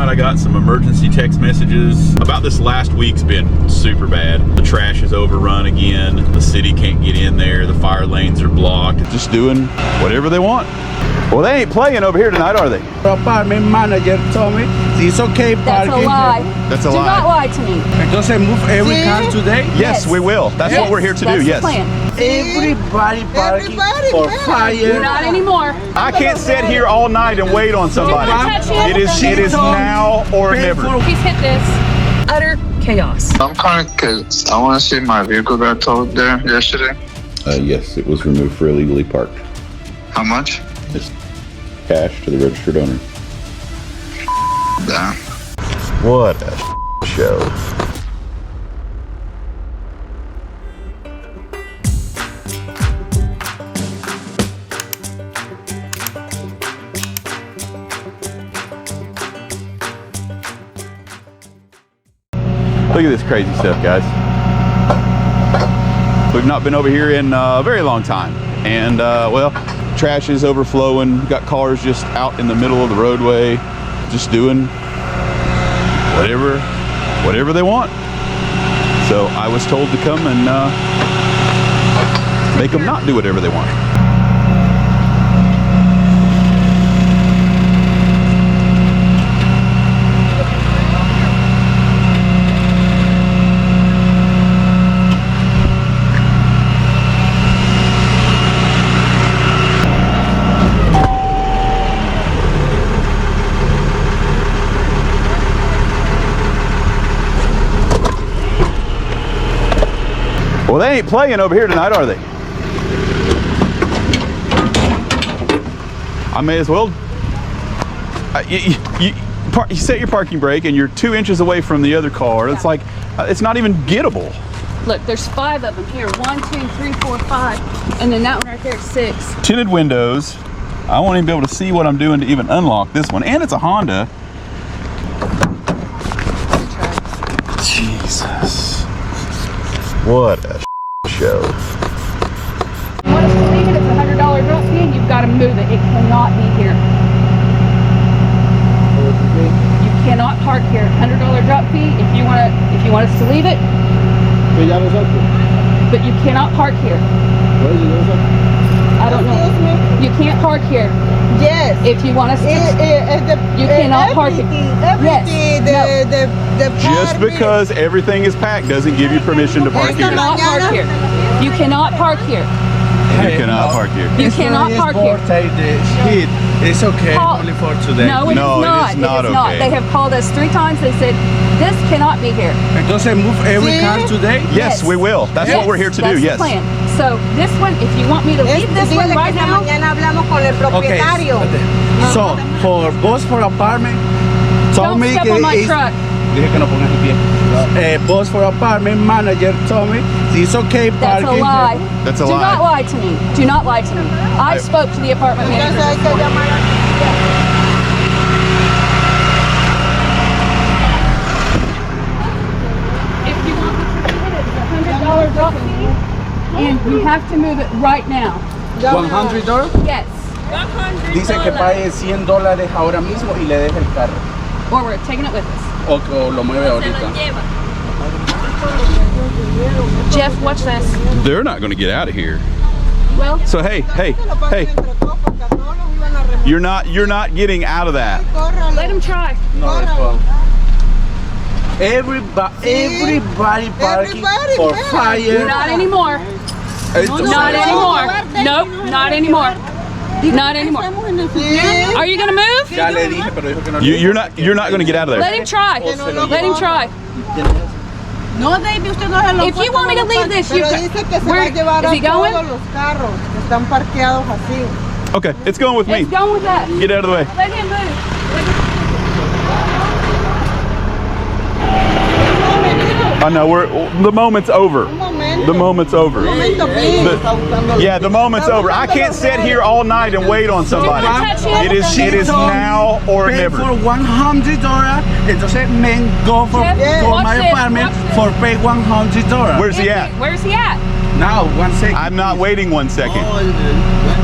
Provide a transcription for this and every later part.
I got some emergency text messages. About this last week's been super bad. The trash is overrun again. The city can't get in there. The fire lanes are blocked. Just doing whatever they want. Well, they ain't playing over here tonight, are they? The apartment manager told me it's okay parking. That's a lie. That's a lie. Do not lie to me. Entonces move every car today? Yes, we will. That's what we're here to do, yes. Everybody parking for fire. Not anymore. I can't sit here all night and wait on somebody. It is now or never. He's hit this. Utter chaos. I'm calling because I want to see my vehicle got towed there yesterday. Yes, it was removed for illegally parked. How much? It's cash to the registered owner. Damn. What a show. Look at this crazy stuff, guys. We've not been over here in a very long time. And, well, trash is overflowing. Got cars just out in the middle of the roadway, just doing whatever they want. So I was told to come and make them not do whatever they want. Well, they ain't playing over here tonight, are they? I may as well. You set your parking brake and you're 2 inches away from the other car. It's like, it's not even gettable. Look, there's 5 of them here. 1, 2, 3, 4, 5. And then that one right there is 6. Tinted windows. I won't even be able to see what I'm doing to even unlock this one. And it's a Honda. Jesus. What a show. You want us to leave it? It's a $100 drop fee and you've got to move it. It cannot be here. You cannot park here. $100 drop fee. If you want us to leave it. But you cannot park here. I don't know. You can't park here. Yes. If you want us to, you cannot park it. Yes. Just because everything is packed doesn't give you permission to park You here. cannot park here. You cannot park here. You cannot park here. You cannot park here. It's okay, only for today. No, it is not. It is not okay. They have called us 3 times. They said, this cannot be here. Entonces move every car today? Yes, we will. That's what we're here to do, yes. That's the plan. So this one, if you want me to leave this one right now. Okay. So, for boss for apartment, Don't step on my truck. Dije que no pongas el pie. Boss for apartment manager told me it's okay That's parking. a lie. That's a Do lie. not lie to me. Do not lie to me. I spoke to the apartment manager. If you want me to leave it, it's a $100 drop fee, and you have to move it right now. $100? Yes. Dice que pague $100 ahora mismo y le deje el carro. Or we're taking it with us. O lo mueve ahorita. Jeff, watch this. They're not going to get out of here. Well, So hey. You're not getting out of that. let him try. No response. Everybody parking for fire. Not anymore. Not anymore. Nope, not anymore. Not anymore. Are you gonna move? Ya le dije, pero dijo que no. You're not going to get out of there. Let him try. Let him try. No, David, usted no se lo If you want me to leave this, you pero can. dice que se Where- va a llevar is he a going? todos los carros que están parqueados así. Okay, it's going with me. It's going with that. Get out of the way. Let him move. I know the moment's over. The moment's over. Yeah, the moment's over. I can't sit here all night and wait on somebody. It is now or pay never. for $100. Entonces men go for watch my this, apartment watch for pay $100. Where's he at? Where's he at? Now 1 second. I'm not waiting 1 second.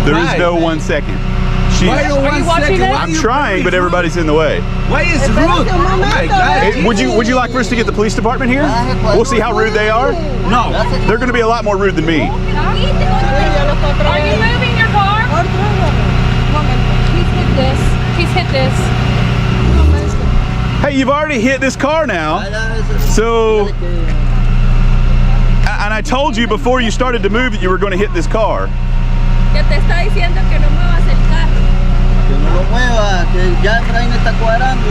There is no 1 second. Why you Are one you watching second? it? Why I'm you trying, bring but it? everybody's in the way. Why is rude? Espérate un Oh my momento, God. Hey, would you like for us to get the police department here? We'll see how rude they are. No. They're going to be a lot more rude than me. Are you moving your car? He's hit this. He's hit this. Hey, you've already hit this car now. So, and I told you before you started to move that you were going to hit this car. Que te está diciendo que no muevas el carro. Que no lo mueva, que ya Efraín está cuadrando.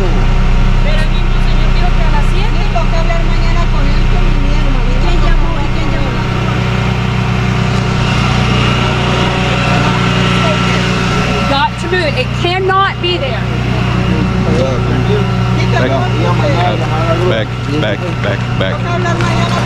Pero el mismo señor dijo que a las 7. Tengo que hablar mañana con él, con mi hermano. ¿Quién llamó? ¿Y quién llamó? Got to move it. It cannot be there. Back, back. Tengo que hablar mañana con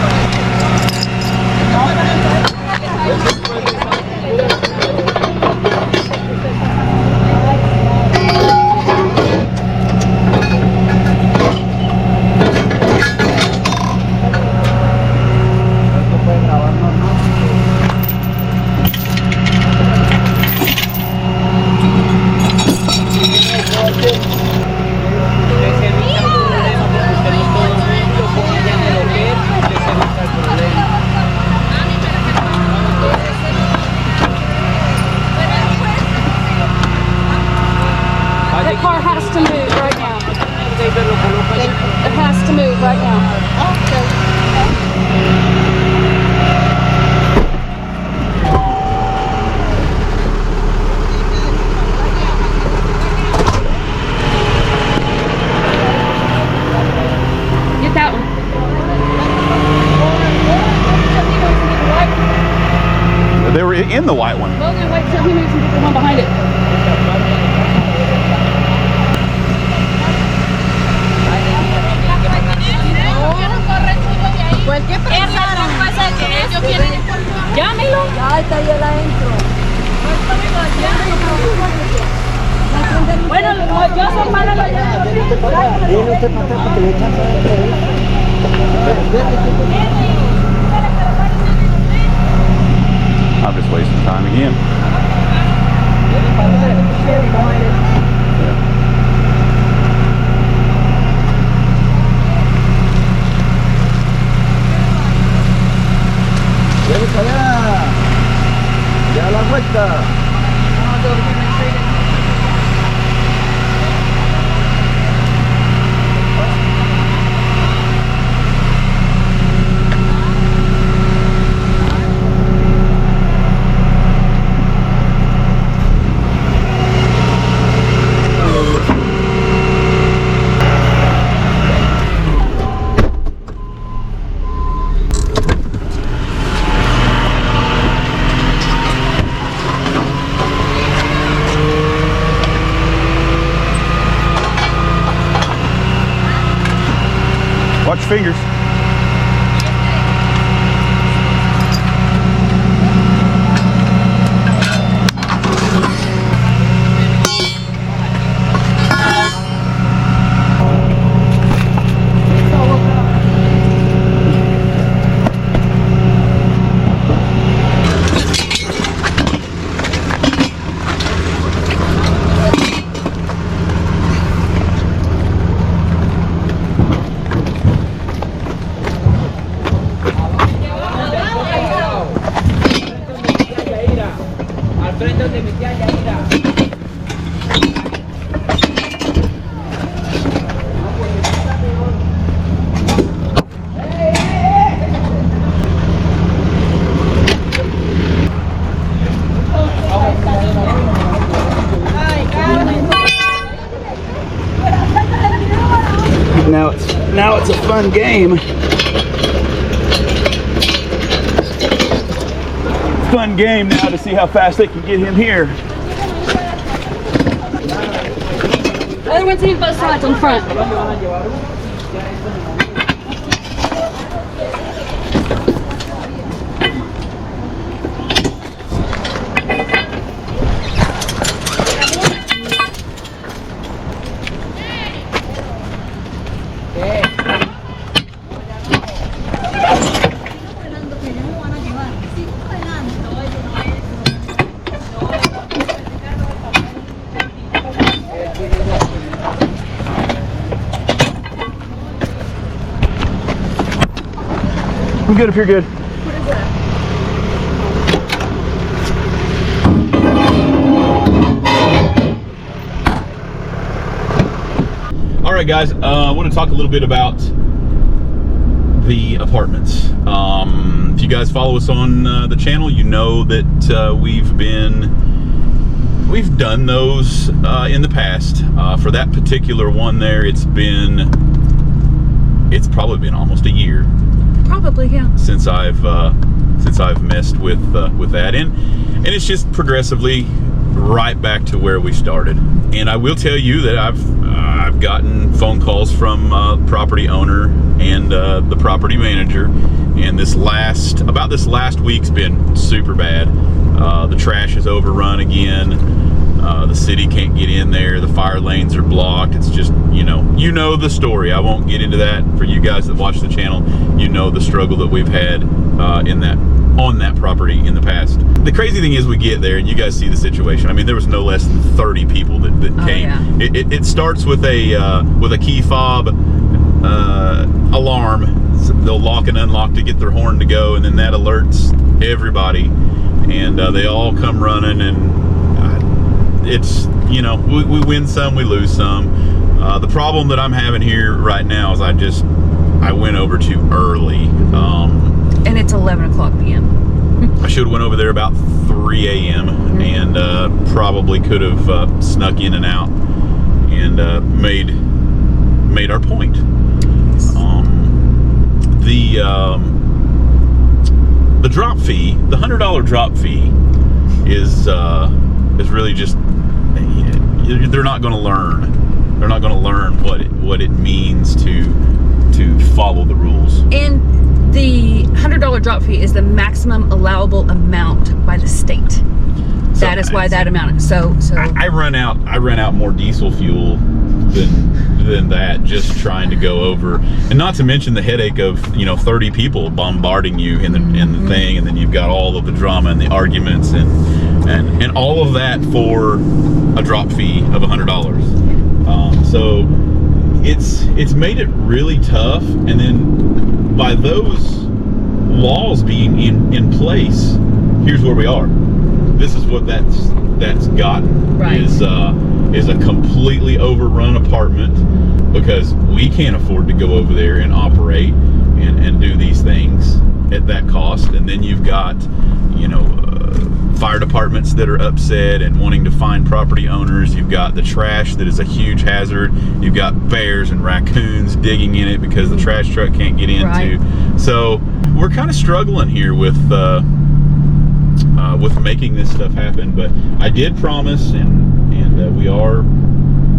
That car has to move right now. It has to move right now. Get that one. They were in the white one. Logan, wait till he moves and get the one behind it. Pues qué pensaron. Llámelo. Ya está ahí adentro. Bueno, yo soy mala la I'm just wasting time again. Ven para allá. Ya la vuelta. Watch your fingers. Now it's a fun game. Fun game now to see how fast they can get him here. Other one's in both sides on the front. I'm good if you're good. All right, guys, I want to talk a little bit about the apartments. If you guys follow us on the channel, you know that we've done those in the past. For that particular one there, it's probably been almost a year. Probably, yeah. Since I've messed with that, and it's just progressively right back to where we started. And I will tell you that I've gotten phone calls from property owner and the property manager, and this last week's been super bad. The trash is overrun again. The city can't get in there. The fire lanes are blocked. It's just, you know the story. I won't get into that. For you guys that watch the channel, you know the struggle that we've had on that property in the past. The crazy thing is, we get there and you guys see the situation. I mean, there was no less than 30 people that came. Yeah. It starts with a key fob alarm. So they'll lock and unlock to get their horn to go, and then that alerts everybody, and they all come running, and it's, we win some, we lose some. The problem that I'm having here right now is I went over too early. And it's 11 o'clock p.m. I should have went over there about 3 a.m. and probably could have snuck in and out and made our point. The drop fee, the $100 drop fee, is really just, they're not going to learn. They're not going to learn what it means to follow the rules. And the $100 drop fee is the maximum allowable amount by the state. That is why that amount. So I run out more diesel fuel than that, just trying to go over, and not to mention the headache of 30 people bombarding you in the thing, and then you've got all of the drama and the arguments and all of that for a drop fee of $100. So it's made it really tough, and then by those laws being in place, here's where we are. This is what that's gotten, right. Is a completely overrun apartment, because we can't afford to go over there and operate and do these things at that cost. And then you've got fire departments that are upset and wanting to find property owners. You've got the trash that is a huge hazard. You've got bears and raccoons digging in it because the trash truck can't get into. Right. So we're kind of struggling here with making this stuff happen. But I did promise, and we are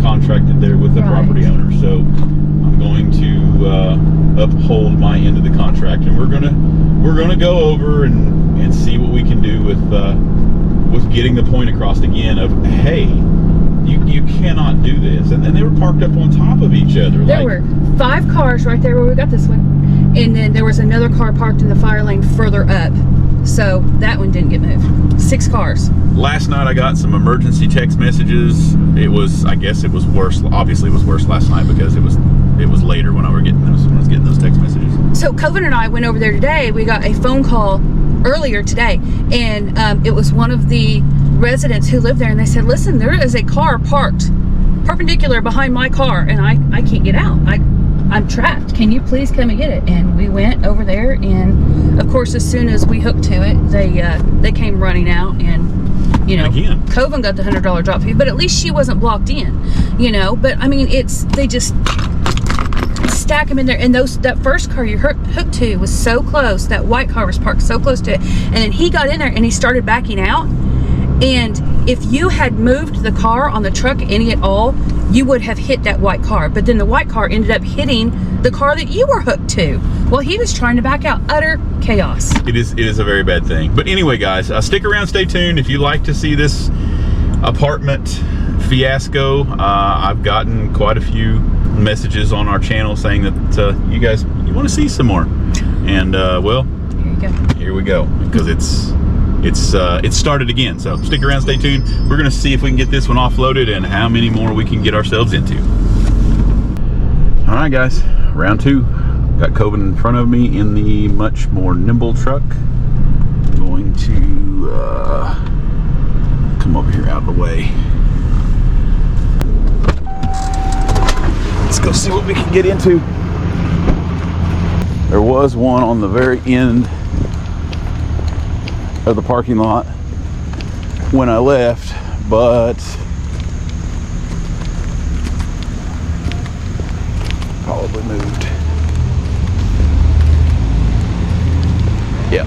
contracted there with the property owner, so I'm going to uphold my end of the contract, and we're gonna go over and see what we can do with getting the point across again of, hey, you cannot do this. And then they were parked up on top of each other. There were 5 cars right there where we got this one, and then there was another car parked in the fire lane further up, so that one didn't get moved. 6 cars. Last night I got some emergency text messages. I guess it was worse. Obviously it was worse last night because it was later when I was getting those text messages. So Coven and I went over there today. We got a phone call earlier today, and it was one of the residents who lived there, and they said, listen, there is a car parked perpendicular behind my car, and I can't get out. I'm trapped. Can you please come and get it? And we went over there, and of course as soon as we hooked to it, they came running out, and again, Coven got the $100 drop fee, but at least she wasn't blocked in, but I mean, they just stack them in there. And that first car you hooked to was so close. That white car was parked so close to it, and then he got in there and he started backing out, and if you had moved the car on the truck any at all, you would have hit that white car. But then the white car ended up hitting the car that you were hooked to while he was trying to back out. Utter chaos. It is a very bad thing. But anyway, guys, stick around, stay tuned. If you like to see this apartment fiasco, I've gotten quite a few messages on our channel saying that you want to see some more. And well, here we go, because it's started again. So stick around, stay tuned. We're gonna see if we can get this one offloaded and how many more we can get ourselves into. All right, guys, round 2. Got Coven in front of me in the much more nimble truck. Going to come over here out of the way. Let's go see what we can get into. There was one on the very end of the parking lot when I left, but probably moved. Yeah.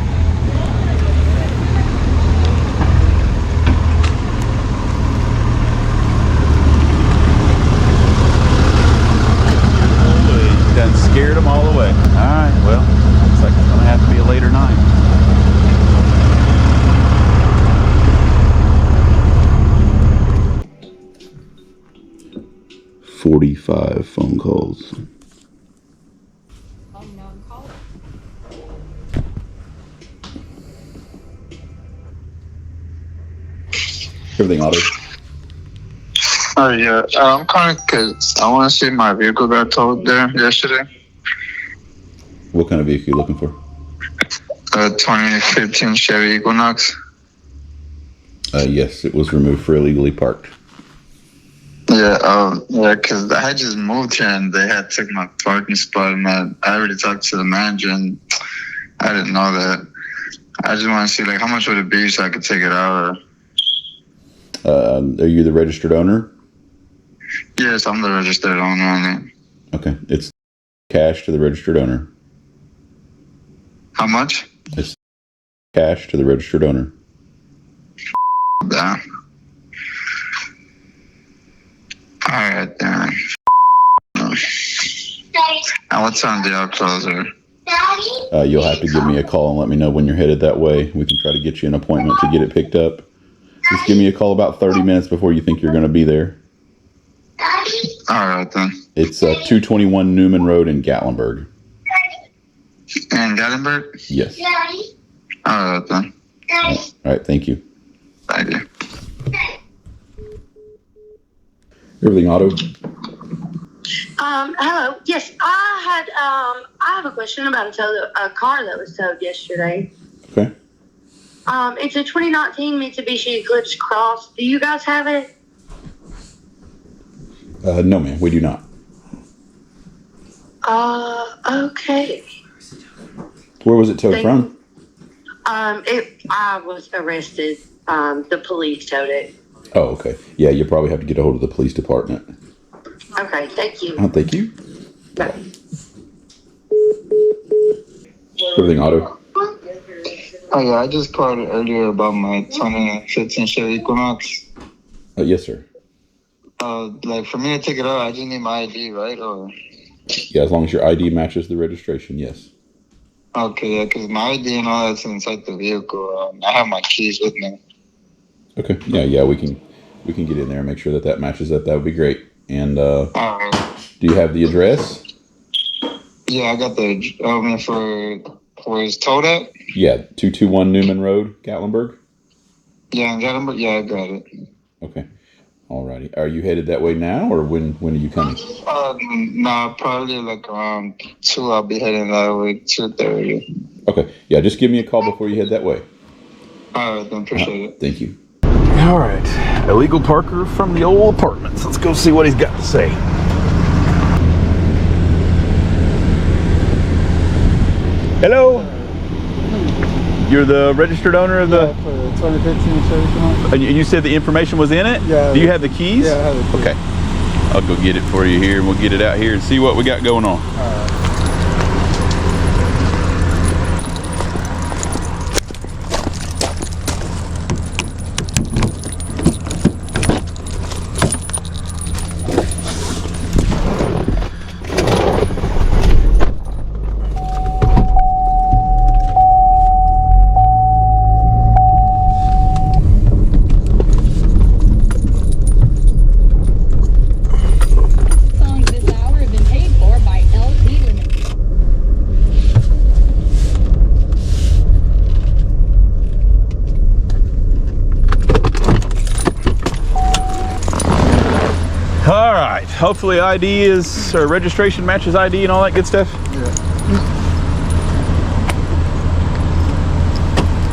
Done scared them all away. Alright, well, looks like it's gonna have to be a later night. $45 phone calls. Everything auto. Oh yeah, I'm calling because I want to see my vehicle got towed there yesterday. What kind of vehicle are you looking for? A 2015 Chevy Equinox. Yes, it was removed for illegally parked. Yeah, because I just moved here and they had took my parking spot, and I already talked to the manager and I didn't know that. I just want to see like how much would it be so I could take it out. Are you the registered owner? Yes, I'm the registered owner on it. Okay, it's cash to the registered owner. How much? It's cash to the registered owner. Yeah. Alright then. And what time do y'all close her? You'll have to give me a call and let me know when you're headed that way. We can try to get you an appointment to get it picked up. Just give me a call about 30 minutes before you think you're going to be there. Alright then. It's 221 Newman Road in Gatlinburg. In Gatlinburg? Yes. Alright then. All right, thank you. Thank you. Everything auto? Hello. Yes, I have a question about a car that was towed yesterday. Okay. It's a 2019 Mitsubishi Eclipse Cross. Do you guys have it? No, ma'am, we do not. Okay. Where was it towed from? I was arrested. The police towed it. Oh, okay. Yeah, you'll probably have to get a hold of the police department. Okay, thank you. Oh, thank you. Bye. Everything auto? Oh yeah, I just called earlier about my 2015 Chevy Equinox. Yes, sir. Like for me to take it out, I just need my ID, right? Or Yeah, as long as your ID matches the registration, yes. okay, yeah, because my ID and all that's inside the vehicle. I have my keys with me. Okay. Yeah, we can get in there and make sure that matches up. That would be great. And do you have the address? Yeah, I got the for his towed at? Yeah, 221 Newman Road, Gatlinburg. Yeah, in Gatlinburg. Yeah, I got it. Okay. Alrighty. Are you headed that way now, or when are you coming? Nah, probably like around 2. I'll be heading that way, 2:30. Okay. Yeah, just give me a call before you head that way. All right, then appreciate it. Thank you. All right. Illegal parker from the old apartments. Let's go see what he's got to say. Hello. You're the registered owner of the... Yeah, for the 2015 Chevy Equinox. And you said the information was in it? Yeah. Do you have the keys? Yeah, I have the keys. Okay. I'll go get it for you here, and we'll get it out here and see what we got going on. All right. Hopefully ID or registration matches ID and all that good stuff. Yeah.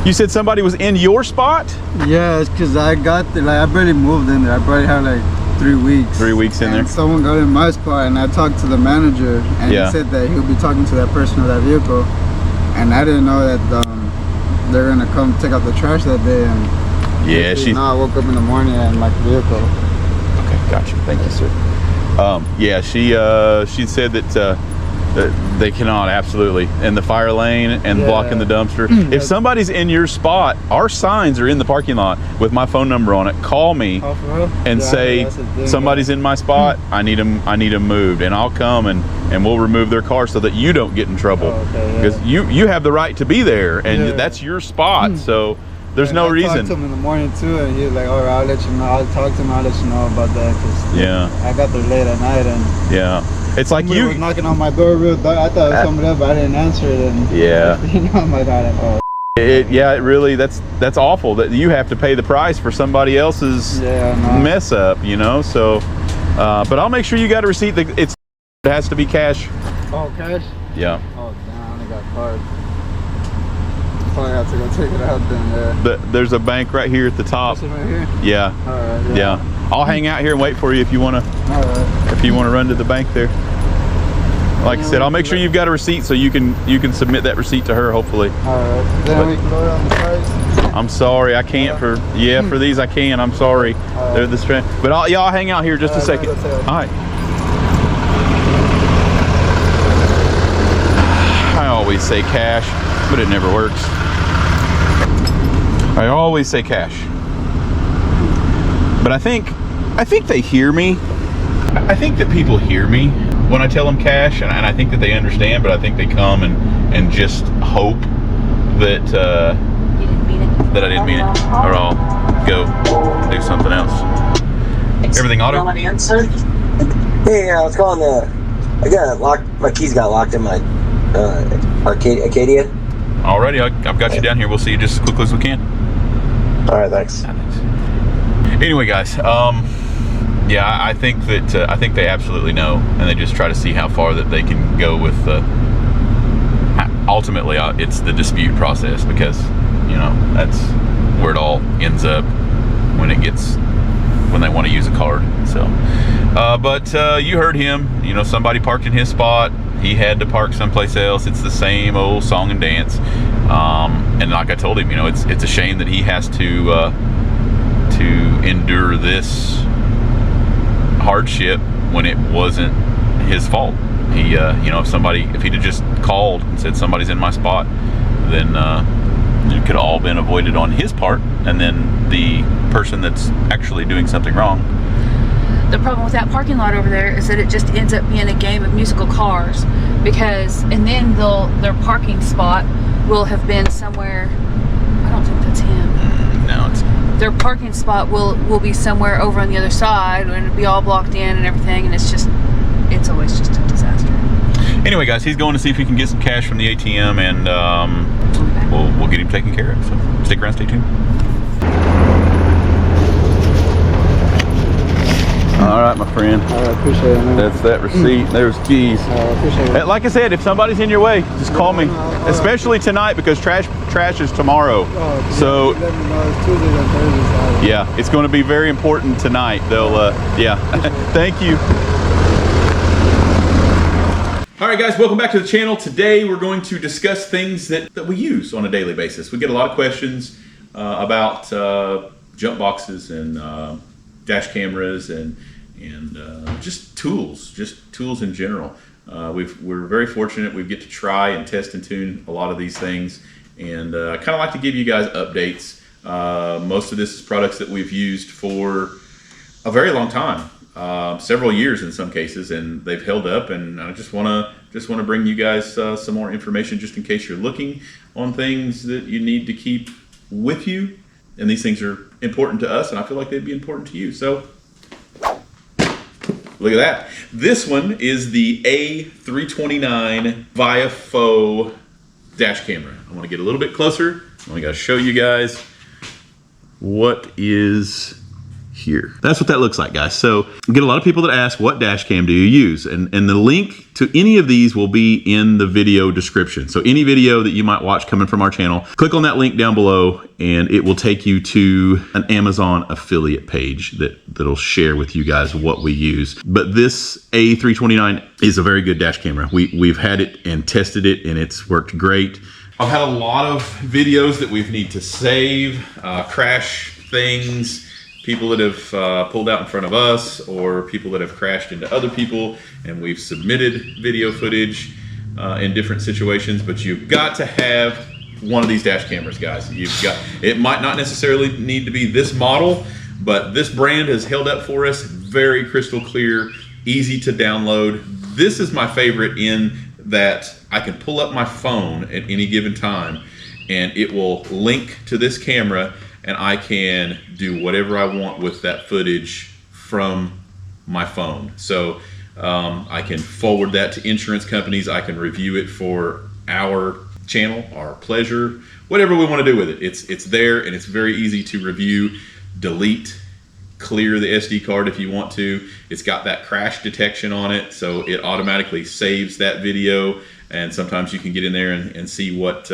You said somebody was in your spot? Yeah, it's because I got there, like, I barely moved in there. I probably had like 3 weeks. 3 weeks in there? Someone got in my spot, and I talked to the manager, and he said that he'll be talking to that person with that vehicle. And I didn't know that they're gonna come take out the trash that day. And yeah, I woke up in the morning and my vehicle. Okay, gotcha. Thank you, sir. Yeah, she said that they cannot, absolutely, in the fire lane and blocking the dumpster. If somebody's in your spot, our signs are in the parking lot with my phone number on it. Call me and say somebody's in my spot. I need them moved, and I'll come and we'll remove their car so that you don't get in trouble, because you have the right to be there, and that's your spot. So there's no reason. I talked to him in the morning too, and he was like, "All right, I'll let you know. I'll talk to him. I'll let you know about that." Cause I got there late at night, and it's like you was knocking on my door real dark. I thought it was somebody else, but I didn't answer it. And you know, I'm like, oh. It really, that's awful that you have to pay the price for somebody else's mess up, you know. So, but I'll make sure you got a receipt. It has to be cash. Oh, cash? Yeah. Oh, damn, I only got card. Probably have to go take it out then. There's a bank right here at the top. Right here? Yeah. All right. Yeah. I'll hang out here and wait for you if you want to. All right. If you want to run to the bank there. Like I said, I'll make sure you've got a receipt so you can submit that receipt to her, hopefully. All right. Then we can load it on the price. I'm sorry, I can't for these I can. I'm sorry. They're the strand. But I'll hang out here just a second. All right. I always say cash, but it never works. I always say cash. But I think they hear me. I think that people hear me when I tell them cash, and I think that they understand, but I think they come and just hope that that I didn't mean it, or I'll go do something else. Everything auto? Hey, I was calling I got locked, my keys got locked in my Acadia. Alrighty, I've got you down here. We'll see you just as quickly as we can. Alright, thanks. Anyway, guys, yeah, I think that I think they absolutely know, and they just try to see how far that they can go with ultimately it's the dispute process, because you know that's where it all ends up when they want to use a card. So but you heard him, you know, somebody parked in his spot, he had to park someplace else. It's the same old song and dance, and like I told him, you know, it's a shame that he has to endure this hardship when it wasn't his fault. He you know, if he'd have just called and said somebody's in my spot, then it could have all been avoided on his part, and then the person that's actually doing something wrong. The problem with that parking lot over there is that it just ends up being a game of musical cars, because and then their parking spot will have been somewhere. I don't think that's him. No, it's their parking spot will be somewhere over on the other side, and it'll be all blocked in and everything, and it's always just a disaster. Anyway, guys, he's going to see if he can get some cash from the ATM, and we'll get him taken care of. So stick around, stay tuned. All right, my friend. I appreciate it, man. That's that receipt. There's keys. I appreciate it. Like I said, if somebody's in your way, just call me. Especially tonight, because trash is tomorrow. So let me know. It's Tuesday and Thursday. yeah, it's going to be very important tonight. They'll yeah. Thank you. All right, guys, welcome back to the channel. Today we're going to discuss things that we use on a daily basis. We get a lot of questions about jump boxes and dash cameras and just tools in general. We're very fortunate. We get to try and test and tune a lot of these things, and I kind of like to give you guys updates. Most of this is products that we've used for a very long time, several years in some cases, and they've held up. And I just want to bring you guys some more information, just in case you're looking on things that you need to keep with you. And these things are important to us, and I feel like they'd be important to you. So look at that. This one is the A329 Viofo dash camera. I want to get a little bit closer. I got to show you guys what is here. That's what that looks like, guys. So I get a lot of people that ask, what dash cam do you use? And the link to any of these will be in the video description. So any video that you might watch coming from our channel, click on that link down below and it will take you to an Amazon affiliate page that'll share with you guys what we use. But this A329 is a very good dash camera. We've had it and tested it and it's worked great. I've had a lot of videos that we've need to save, crash things, people that have pulled out in front of us, or people that have crashed into other people, and we've submitted video footage in different situations. But you've got to have one of these dash cameras, guys. It might not necessarily need to be this model, but this brand has held up for us. Very crystal clear, easy to download. This is my favorite in that I can pull up my phone at any given time and it will link to this camera, and I can do whatever I want with that footage from my phone. So I can forward that to insurance companies. I can review it for our channel, our pleasure, whatever we want to do with it. It's there, and it's very easy to review, delete, clear the SD card if you want to. It's got that crash detection on it, so it automatically saves that video. And sometimes you can get in there and see what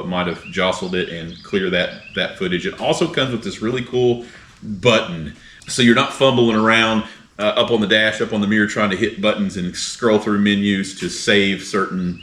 might have jostled it and clear that footage. It also comes with this really cool button, so you're not fumbling around up on the dash, up on the mirror, trying to hit buttons and scroll through menus to save certain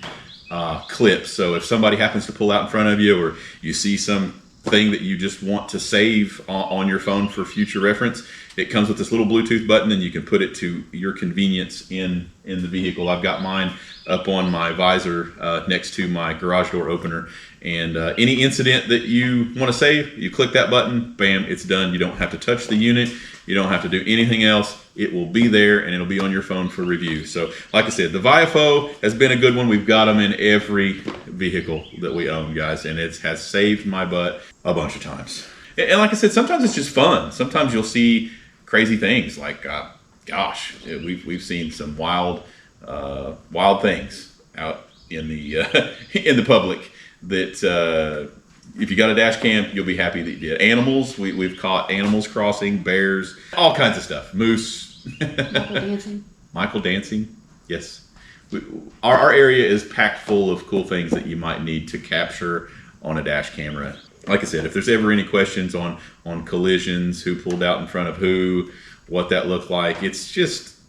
clips. So if somebody happens to pull out in front of you, or you see some thing that you just want to save on your phone for future reference, it comes with this little Bluetooth button, and you can put it to your convenience in the vehicle. I've got mine up on my visor next to my garage door opener, and any incident that you want to save, you click that button, bam, it's done. You don't have to touch the unit, you don't have to do anything else. It will be there, and it'll be on your phone for review. So like I said, the Viofo has been a good one. We've got them in every vehicle that we own, guys, and it has saved my butt a bunch of times. And like I said, sometimes it's just fun. Sometimes you'll see crazy things like, gosh, we've seen some wild things out in the in the public that if you got a dash cam, you'll be happy that you did. Animals, we've caught animals crossing, bears, all kinds of stuff. Moose. Michael dancing. Yes. Our area is packed full of cool things that you might need to capture on a dash camera. Like I said, if there's ever any questions on collisions, who pulled out in front of who, what that looked like, it's just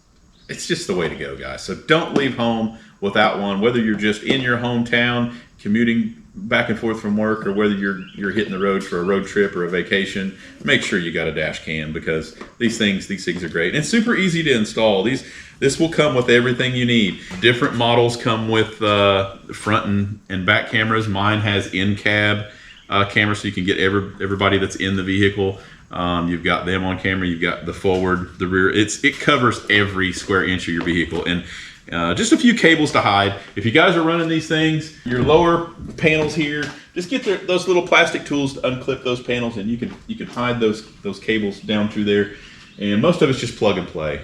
the way to go, guys. So don't leave home without one, whether you're just in your hometown commuting back and forth from work, or whether you're hitting the road for a road trip or a vacation. Make sure you got a dash cam, because these things are great, and it's super easy to install. This will come with everything you need. Different models come with front and back cameras. Mine has in-cab camera, so you can get everybody that's in the vehicle. You've got them on camera. You've got the forward, the rear. It covers every square inch of your vehicle, and just a few cables to hide. If you guys are running these things, your lower panels here, just get those little plastic tools to unclip those panels, and you can hide those cables down through there. And most of it's just plug and play.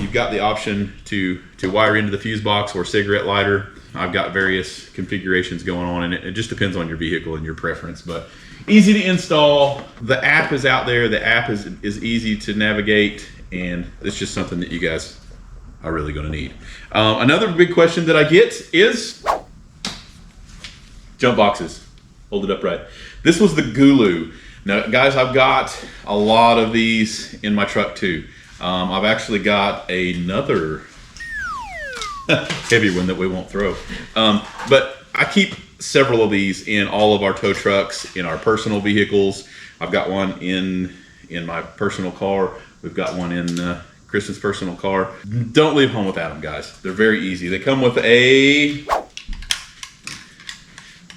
You've got the option to wire into the fuse box or cigarette lighter. I've got various configurations going on, and it just depends on your vehicle and your preference, but easy to install. The app is out there. The app is easy to navigate, and it's just something that you guys are really going to need. Another big question that I get is jump boxes. Hold it upright. This was the Gooloo. Now, guys, I've got a lot of these in my truck too. I've actually got another heavy one that we won't throw. But I keep several of these in all of our tow trucks, in our personal vehicles. I've got one in my personal car. We've got one in Kristen's personal car. Don't leave home without them, guys. They're very easy. They come with a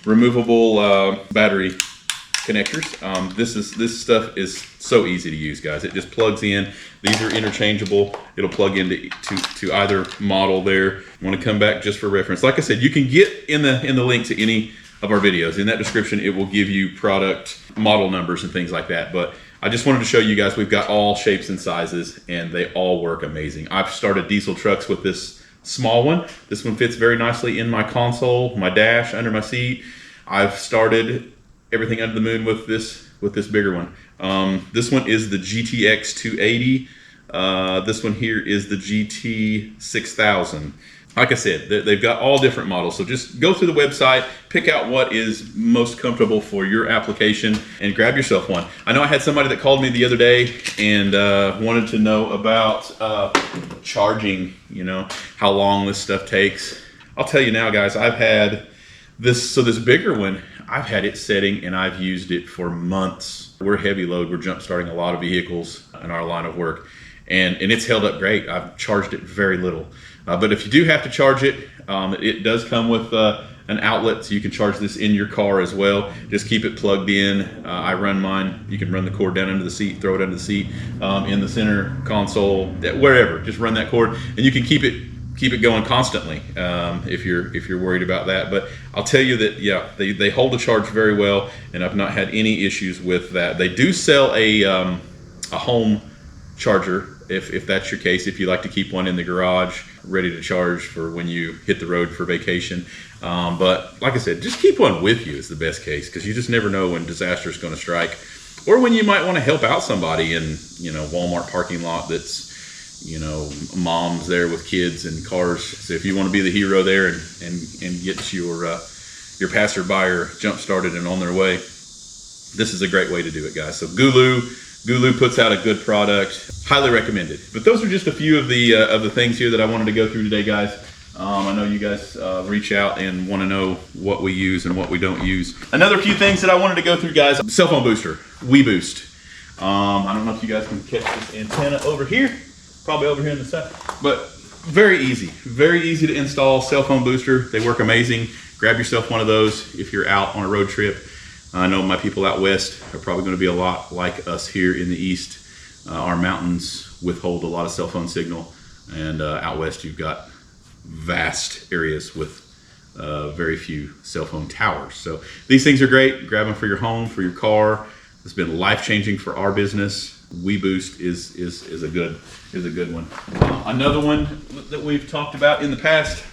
removable battery connectors. This stuff is so easy to use, guys. It just plugs in. These are interchangeable. It'll plug into either model there. I want to come back just for reference. Like I said, you can get in the link to any of our videos. In that description, it will give you product model numbers and things like that. But I just wanted to show you guys we've got all shapes and sizes, and they all work amazing. I've started diesel trucks with this small one. This one fits very nicely in my console, my dash, under my seat. I've started everything under the moon with this this bigger one. This one is the GTX 280. This one here is the GT 6000. Like I said, they've got all different models. So just go through the website, pick out what is most comfortable for your application, and grab yourself one. I know I had somebody that called me the other day and wanted to know about charging, you know, how long this stuff takes. I'll tell you now, guys, I've had this bigger one, I've had it setting and I've used it for months. We're heavy load, we're jump starting a lot of vehicles in our line of work, and it's held up great. I've charged it very little. But if you do have to charge it, it does come with an outlet, so you can charge this in your car as well. Just keep it plugged in. I run mine. You can run the cord down into the seat, throw it under the seat, in the center console, wherever. Just run that cord, and you can keep it going constantly if you're worried about that. But I'll tell you that, yeah, they hold the charge very well, and I've not had any issues with that. They do sell a home charger if that's your case, if you like to keep one in the garage ready to charge for when you hit the road for vacation. But like I said, just keep one with you is the best case, because you just never know when disaster is going to strike, or when you might want to help out somebody in, you know, Walmart parking lot that's, you know, moms there with kids and cars. So if you want to be the hero there and get your passerby or jump started and on their way, this is a great way to do it, guys. So Gooloo puts out a good product. Highly recommended. But those are just a few of the things here that I wanted to go through today, guys. I know you guys reach out and want to know what we use and what we don't use. Another few things that I wanted to go through, guys. Cell phone booster, weBoost. I don't know if you guys can catch this antenna over here. Probably over here in the side. But very easy to install cell phone booster. They work amazing. Grab yourself one of those if you're out on a road trip. I know my people out west are probably going to be a lot like us here in the east. Our mountains withhold a lot of cell phone signal, and out west you've got vast areas with very few cell phone towers. So these things are great. Grab them for your home, for your car. It's been life-changing for our business. weBoost is a good one. Another one that we've talked about in the past,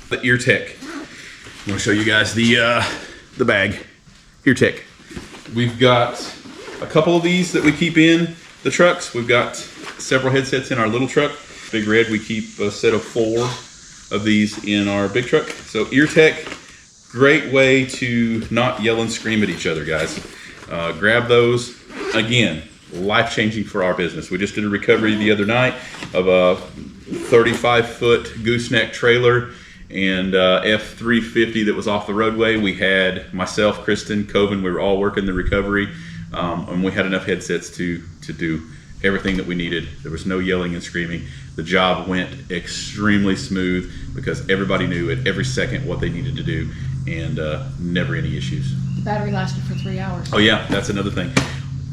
the Eartec. I'm going to show you guys the bag, Eartec. We've got a couple of these that we keep in the trucks. We've got several headsets in our little truck. Big Red, we keep a set of 4 of these in our big truck. So Eartec, great way to not yell and scream at each other, guys. Grab those. Again, life-changing for our business. We just did a recovery the other night of a 35-foot gooseneck trailer and F350 that was off the roadway. We had myself, Kristen, Coven, we were all working the recovery, and we had enough headsets to do everything that we needed. There was no yelling and screaming. The job went extremely smooth because everybody knew at every second what they needed to do, and never any issues. The battery lasted for 3 hours. Oh yeah, that's another thing.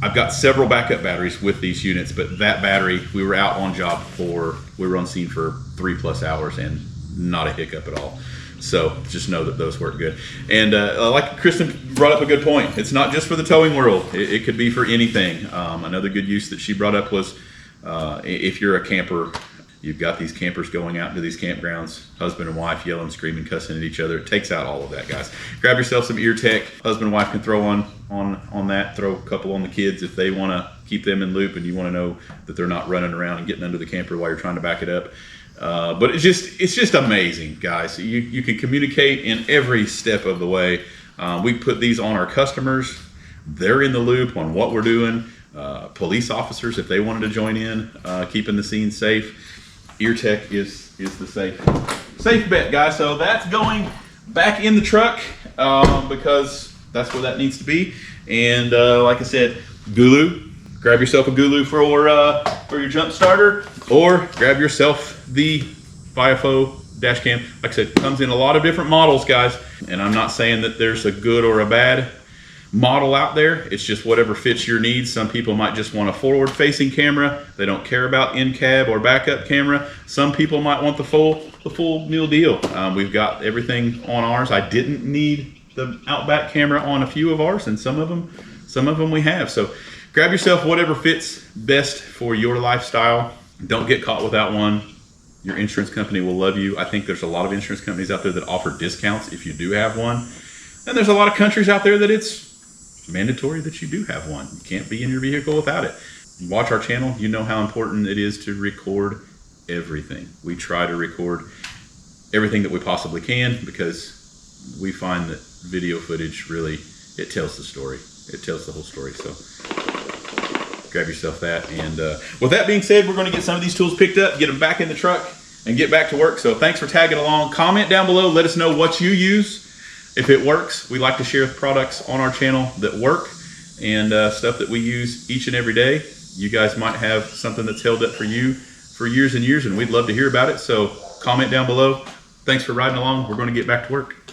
I've got several backup batteries with these units, but that battery, we were out on job we were on scene for 3+ hours and not a hiccup at all. So just know that those work good. And like Kristen brought up a good point, it's not just for the towing world. It could be for anything. Another good use that she brought up was if you're a camper, you've got these campers going out into these campgrounds, husband and wife yelling, screaming, cussing at each other. It takes out all of that, guys. Grab yourself some Eartec. Husband and wife can throw on that, throw a couple on the kids if they want to keep them in loop and you want to know that they're not running around and getting under the camper while you're trying to back it up. But it's just amazing, guys. You can communicate in every step of the way. We put these on our customers. They're in the loop on what we're doing. Police officers, if they wanted to join in, keeping the scene safe. Eartec is the safe bet, guys. So that's going back in the truck because that's where that needs to be. And like I said, Gooloo. Grab yourself a Gooloo for your jump starter, or grab yourself the Viofo dash cam. Like I said, comes in a lot of different models, guys. And I'm not saying that there's a good or a bad model out there. It's just whatever fits your needs. Some people might just want a forward-facing camera. They don't care about in-cab or backup camera. Some people might want the full meal deal. We've got everything on ours. I didn't need the outback camera on a few of ours, and some of them we have. So grab yourself whatever fits best for your lifestyle. Don't get caught without one. Your insurance company will love you. I think there's a lot of insurance companies out there that offer discounts if you do have one. And there's a lot of countries out there that it's mandatory that you do have one. You can't be in your vehicle without it. You watch our channel, you know how important it is to record everything. We try to record everything that we possibly can because we find that video footage really, it tells the story. It tells the whole story. So grab yourself that. And with that being said, we're going to get some of these tools picked up, get them back in the truck, and get back to work. So thanks for tagging along. Comment down below. Let us know what you use. If it works, we like to share products on our channel that work and stuff that we use each and every day. You guys might have something that's held up for you for years and years, and we'd love to hear about it. So comment down below. Thanks for riding along. We're going to get back to work.